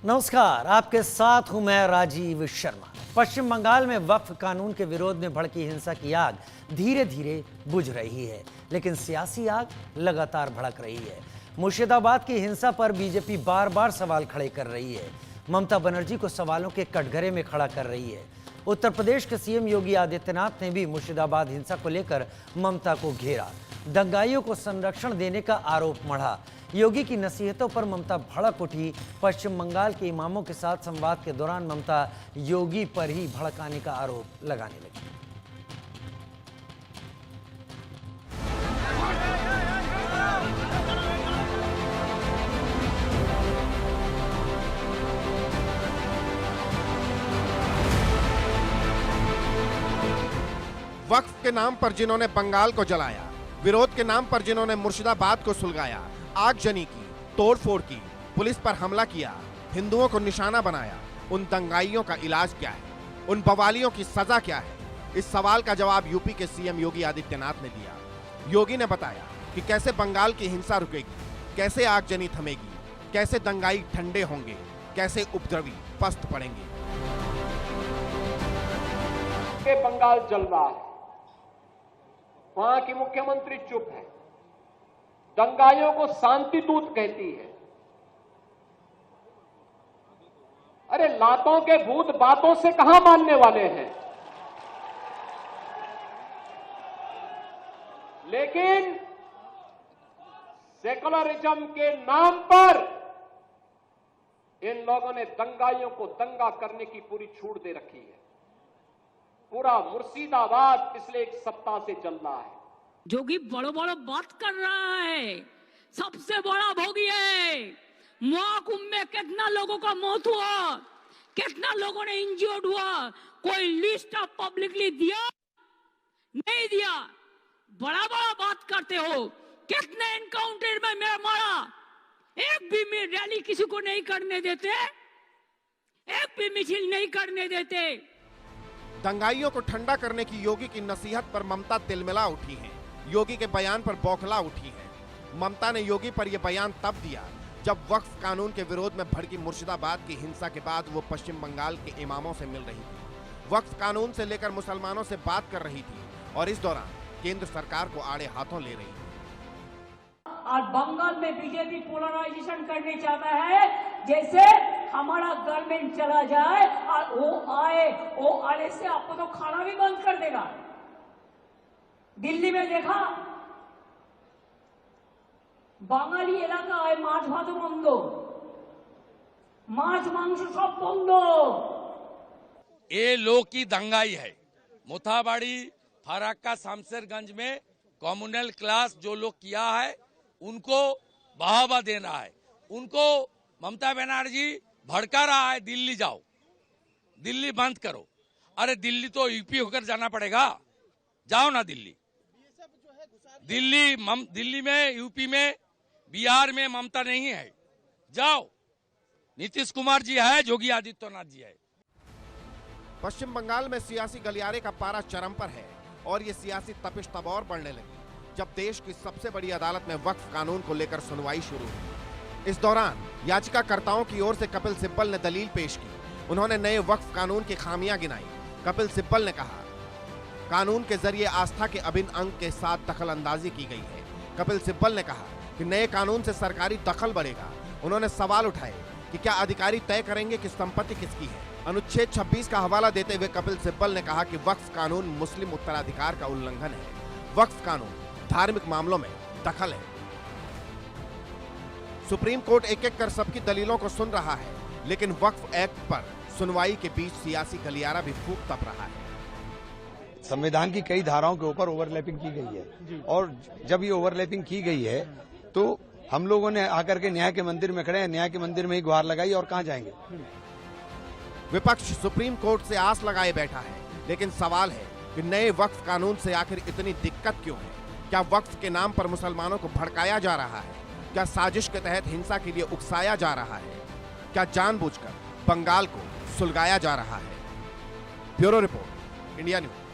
नमस्कार, आपके साथ हूं मैं राजीव शर्मा। पश्चिम बंगाल में वक्फ कानून के विरोध में भड़की हिंसा की आग धीरे धीरे बुझ रही है, लेकिन सियासी आग लगातार भड़क रही है। मुर्शिदाबाद की हिंसा पर बीजेपी बार बार सवाल खड़े कर रही है। ममता बनर्जी को सवालों के कटघरे में खड़ा कर रही है। उत्तर प्रदेश के सीएम योगी आदित्यनाथ ने भी मुर्शिदाबाद हिंसा को लेकर ममता को घेरा। दंगाइयों को संरक्षण देने का आरोप मढ़ा। योगी की नसीहतों पर ममता भड़क उठी। पश्चिम बंगाल के इमामों के साथ संवाद के दौरान ममता योगी पर ही भड़काने का आरोप लगाने लगी। वक्फ के नाम पर जिन्होंने बंगाल को जलाया, विरोध के नाम पर जिन्होंने मुर्शिदाबाद को सुलगाया, आगजनी की, तोड़फोड़ की, पुलिस पर हमला किया, हिंदुओं को निशाना बनाया, उन दंगाइयों का इलाज क्या है? उन बवालियों की सजा क्या है? इस सवाल का जवाब यूपी के सीएम योगी आदित्यनाथ ने दिया। योगी ने बताया कि कैसे बंगाल की हिंसा रुकेगी, कैसे आगजनी थमेगी, कैसे दंगाई ठंडे होंगे, कैसे उपद्रवी पस्त पड़ेंगे। बंगाल जल रहा है, वहां की मुख्यमंत्री चुप है, दंगाइयों को शांति दूत कहती है। अरे लातों के भूत बातों से कहां मानने वाले हैं? लेकिन सेकुलरिज्म के नाम पर इन लोगों ने दंगाइयों को दंगा करने की पूरी छूट दे रखी है। पूरा मुर्शिदाबाद पिछले एक सप्ताह से चल रहा है। जोगी बड़ो बड़ो बात कर रहा है, सबसे बड़ा भोगी है। महाकुंभ में कितना लोगों का मौत हुआ, कितना लोगों ने इंजर्ड हुआ, कोई लिस्ट ऑफ पब्लिकली दिया? नहीं दिया। बड़ा बड़ा बात करते हो। कितने एनकाउंटर में मेरा मारा, एक भी रैली किसी को नहीं करने देते, एक भी मिছিল नहीं करने देते। दंगाइयों को ठंडा करने की योगी की नसीहत पर ममता तिलमिला उठी है। योगी के बयान पर बौखला उठी है। ममता ने योगी पर यह बयान तब दिया जब वक्फ कानून के विरोध में भड़की मुर्शिदाबाद की हिंसा के बाद वो पश्चिम बंगाल के इमामों से मिल रही थी, वक्फ कानून से लेकर मुसलमानों से बात कर रही थी और इस दौरान केंद्र सरकार को आड़े हाथों ले रही थी। और बंगाल में बीजेपी पोलराइजेशन करने चाहता है, जैसे हमारा गवर्नमेंट चला जाए और वो आने से आपको तो खाना भी बंद कर देगा। दिल्ली में देखा, বাঙালি এলাকায় মাছ ভাত বন্ধ, মাছ মাংস সব বন্ধ। ये लोग की दंगाई है। मोथाबाड़ी, फराक्का, शामशेरगंज में कम्युनल क्लास जो लोग किया है उनको बढ़ावा देना है। उनको ममता बनर्जी भड़का रहा है, दिल्ली जाओ, दिल्ली बंद करो। अरे दिल्ली तो यूपी होकर जाना पड़ेगा, जाओ ना दिल्ली। दिल्ली में, यूपी में, बिहार में ममता नहीं है, जाओ। नीतीश कुमार जी है, योगी आदित्यनाथ जी है। पश्चिम बंगाल में सियासी गलियारे का पारा चरम पर है और ये सियासी तपिश तब और बढ़ने लगी जब देश की सबसे बड़ी अदालत में वक्फ कानून को लेकर सुनवाई शुरू हुई। इस दौरान याचिकाकर्ताओं की ओर से कपिल सिब्बल ने दलील पेश की। उन्होंने नए वक्फ कानून की खामियां गिनाई। कपिल सिब्बल ने कहा, कानून के जरिए आस्था के अभिन्न अंग के साथ दखल अंदाजी की गई है। कपिल सिब्बल ने कहा कि नए कानून से सरकारी दखल बढ़ेगा। उन्होंने सवाल उठाए कि क्या अधिकारी तय करेंगे कि संपत्ति किसकी है। अनुच्छेद 26 का हवाला देते हुए कपिल सिब्बल ने कहा कि वक्फ कानून मुस्लिम उत्तराधिकार का उल्लंघन है। वक्फ कानून धार्मिक मामलों में दखल है। सुप्रीम कोर्ट एक एक कर सबकी दलीलों को सुन रहा है, लेकिन वक्फ एक्ट पर सुनवाई के बीच सियासी गलियारा भी फूक तप रहा है। संविधान की कई धाराओं के ऊपर ओवरलैपिंग की गई है और जब ये ओवरलैपिंग की गई है तो हम लोगों ने आकर के न्याय के मंदिर में खड़े हैं, न्याय के मंदिर में ही गुहार लगाई और कहां जाएंगे। विपक्ष सुप्रीम कोर्ट से आस लगाए बैठा है, लेकिन सवाल है कि नए वक्फ कानून से आखिर इतनी दिक्कत क्यों है? क्या वक्फ के नाम पर मुसलमानों को भड़काया जा रहा है? क्या साजिश के तहत हिंसा के लिए उकसाया जा रहा है? क्या जानबूझकर बंगाल को सुलगाया जा रहा है? Bureau report, India news.